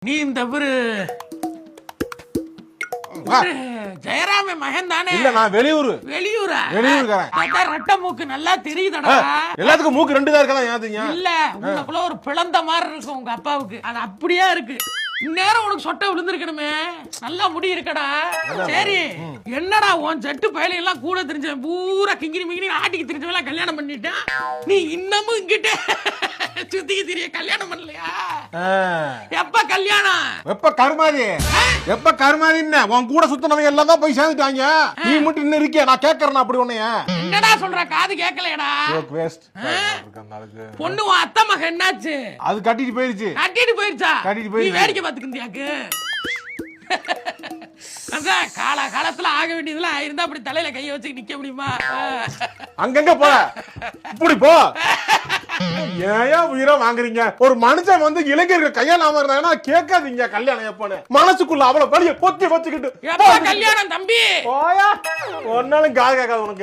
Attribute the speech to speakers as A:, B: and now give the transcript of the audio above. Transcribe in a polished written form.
A: நீ இந்த ஜெயராம மகன் தானே?
B: இல்ல நான் வெளியூர்.
A: வெளியூரா?
B: வெளியூர்காரன்.
A: ரெட்ட மூக்கு நல்லா தெரியுதடா.
B: எல்லாத்துக்கும் மூக்கு ரெண்டு தான் இருக்கா யாதுங்க?
A: இல்ல உனக்குள்ள ஒரு பிளந்த மாதிரி இருக்கும் உங்க அப்பாவுக்கு. அது அப்படியே இருக்கு. இந்நேரம் உனக்கு சொட்டை விழுந்திருக்கணுமே. நல்லா முடி இருக்கடா. சரி என்னடா உன் ஜட்டு பயல எல்லாம் கூட தெரிஞ்ச பூரா கிங்கிரி மிங்கிரி ஆட்டிக்கு தெரிஞ்சவெல்லாம் கல்யாணம் பண்ணிட்டான். நீ இன்னமும் இங்கிட்ட சுத்திக்கு தெரிய கல்யாணம் பண்ணலையா? எப்ப கல்யாணம்?
B: எப்ப கருமாதி? எப்ப கருமாதி? உன் கூட சுத்தனவங்க எல்லாம் தான் போய் சேர்ந்துட்டாங்க. நீ மட்டும் இன்னும் இருக்கியா? நான் கேட்கறேன் அப்படி உன்னைய.
A: என்னடா சொல்ற? காது கேட்கலடா. பொண்ணு உன் அத்தை மகன் என்னாச்சு?
B: அது கட்டிட்டு போயிருச்சு.
A: கட்டிட்டு போயிருச்சா?
B: கட்டிட்டு
A: நீ
B: போயிருச்சு.
A: வேடிக்கை பாத்துக்கிந்தியாக்கு? காலத்துல ஆக வேண்டியதுல ஆயிருந்தா அப்படி தலையில கைய வச்சு நிக்க முடியுமா?
B: அங்கங்க போ, இப்படி போ. ஏன் உயிரை வாங்குறீங்க? ஒரு மனுஷன் வந்து இளைஞர்கள் கையாளாம இருந்தாங்கன்னா கேட்காதீங்க கல்யாணம் எப்பன்னு. மனசுக்குள்ள அவ்வளவு பழிய பொத்தி வச்சுக்கிட்டு
A: கல்யாணம் தம்பி
B: போயா ஒன்னாலும் காது கேட்காது உனக்கு.